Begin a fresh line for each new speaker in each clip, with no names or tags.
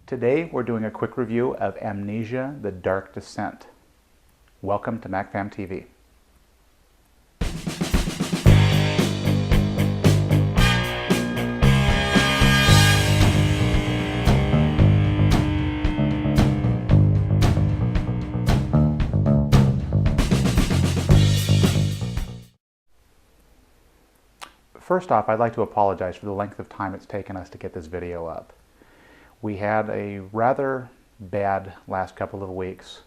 Today we're doing a quick review of Amnesia: The Dark Descent. Welcome to MacFam TV. First off, I'd like to apologize for the length of time it's taken us to get this video up. We had a rather bad last couple of weeks,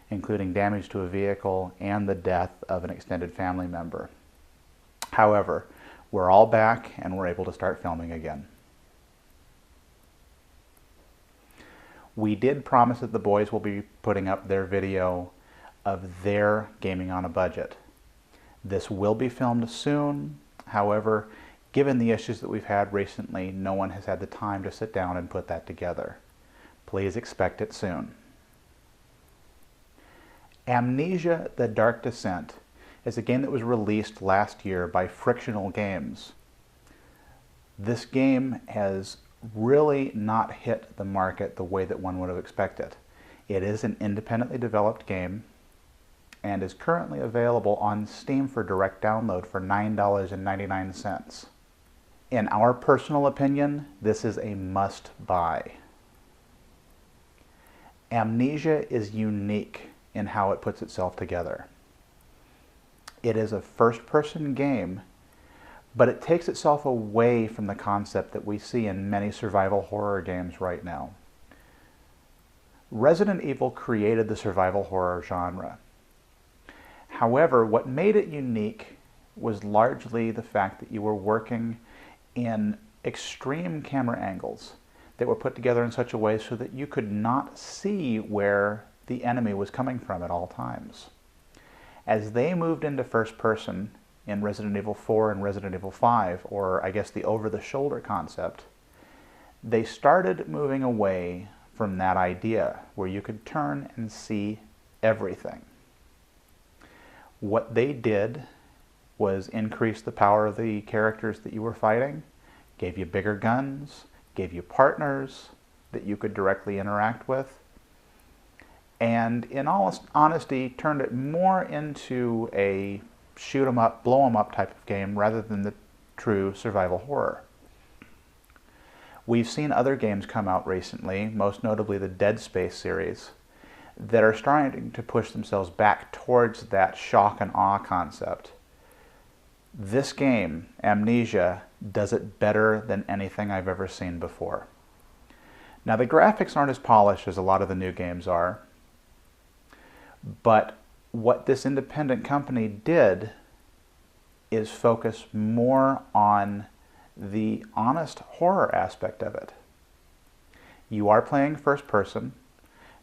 including damage to a vehicle and the death of an extended family member. However, we're all back and we're able to start filming again. We did promise that the boys will be putting up their video of their gaming on a budget. This will be filmed soon. However, given the issues that we've had recently, no one has had the time to sit down and put that together. Please expect it soon. Amnesia: The Dark Descent is a game that was released last year by Frictional Games. This game has really not hit the market the way that one would have expected. It is an independently developed game and is currently available on Steam for direct download for $9.99. In our personal opinion, this is a must-buy. Amnesia is unique in how it puts itself together. It is a first-person game, but it takes itself away from the concept that we see in many survival horror games right now. Resident Evil created the survival horror genre. However, what made it unique was largely the fact that you were working in extreme camera angles that were put together in such a way so that you could not see where the enemy was coming from at all times. As they moved into first person in Resident Evil 4 and Resident Evil 5, or I guess the over-the-shoulder concept, they started moving away from that idea where you could turn and see everything. What they did was increase the power of the characters that you were fighting, gave you bigger guns, gave you partners that you could directly interact with, and in all honesty turned it more into a shoot 'em up, blow 'em up type of game rather than the true survival horror. We've seen other games come out recently, most notably the Dead Space series, that are starting to push themselves back towards that shock and awe concept. This game, Amnesia, does it better than anything I've ever seen before. Now, the graphics aren't as polished as a lot of the new games are, but what this independent company did is focus more on the honest horror aspect of it. You are playing first person,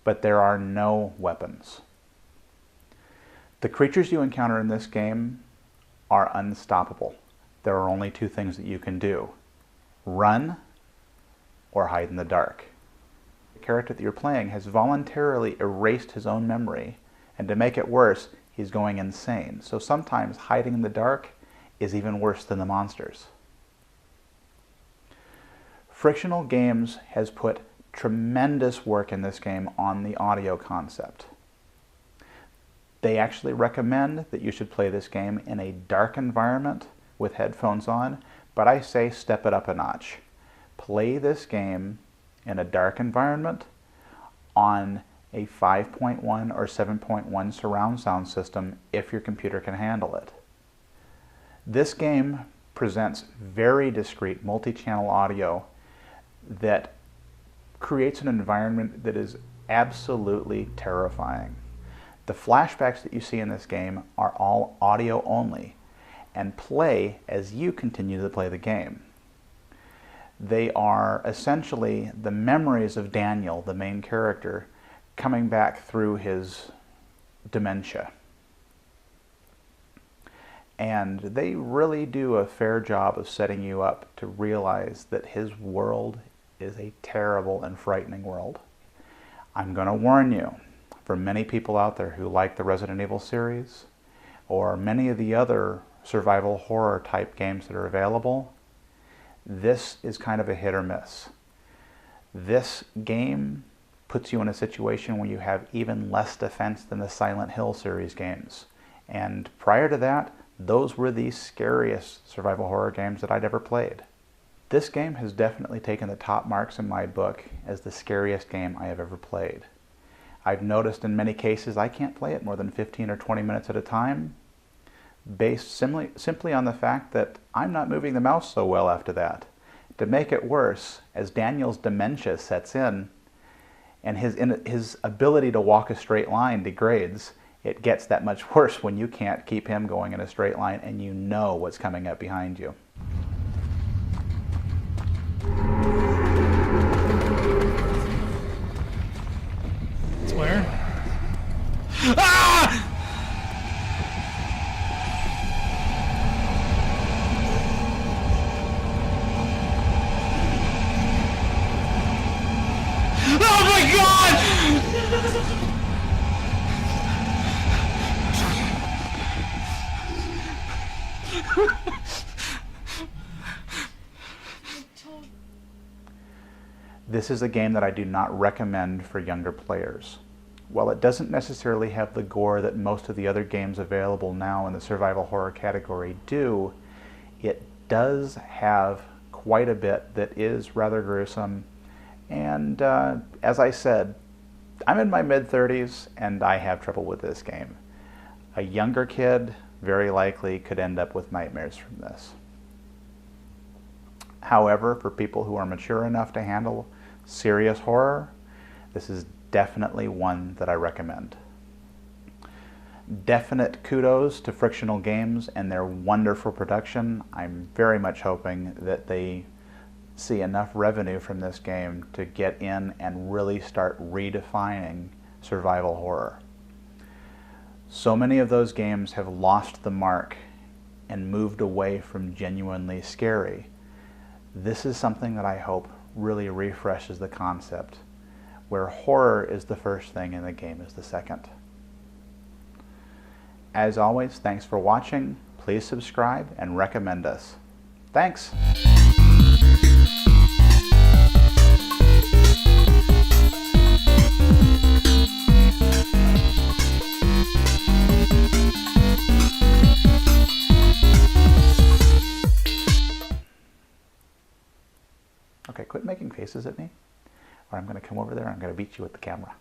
but there are no weapons. The creatures you encounter in this game are unstoppable. There are only two things that you can do: run or hide in the dark. The character that you're playing has voluntarily erased his own memory, and to make it worse, he's going insane. So sometimes hiding in the dark is even worse than the monsters. Frictional Games has put tremendous work in this game on the audio concept. They actually recommend that you should play this game in a dark environment with headphones on, but I say step it up a notch. Play this game in a dark environment on a 5.1 or 7.1 surround sound system if your computer can handle it. This game presents very discreet multi-channel audio that creates an environment that is absolutely terrifying. The flashbacks that you see in this game are all audio only and play as you continue to play the game. They are essentially the memories of Daniel, the main character, coming back through his dementia. And they really do a fair job of setting you up to realize that his world is a terrible and frightening world. I'm going to warn you, for many people out there who like the Resident Evil series or many of the other survival horror type games that are available, this is kind of a hit or miss. This game puts you in a situation where you have even less defense than the Silent Hill series games. And prior to that, those were the scariest survival horror games that I'd ever played. This game has definitely taken the top marks in my book as the scariest game I have ever played. I've noticed in many cases I can't play it more than 15 or 20 minutes at a time, based simply on the fact that I'm not moving the mouse so well after that. To make it worse, as Daniel's dementia sets in, and his ability to walk a straight line degrades, it gets that much worse when you can't keep him going in a straight line and you know what's coming up behind you.
It's where? Ah! Oh my God!
This is a game that I do not recommend for younger players. While it doesn't necessarily have the gore that most of the other games available now in the survival horror category do, it does have quite a bit that is rather gruesome. And as I said, I'm in my mid-30s and I have trouble with this game. A younger kid very likely could end up with nightmares from this. However, for people who are mature enough to handle serious horror, this is definitely one that I recommend. Definite kudos to Frictional Games and their wonderful production. I'm very much hoping that they see enough revenue from this game to get in and really start redefining survival horror. So many of those games have lost the mark and moved away from genuinely scary. This is something that I hope really refreshes the concept, where horror is the first thing and the game is the second. As always, thanks for watching. Please subscribe and recommend us. Thanks! Okay, quit making faces at me, or I'm going to come over there and I'm going to beat you with the camera.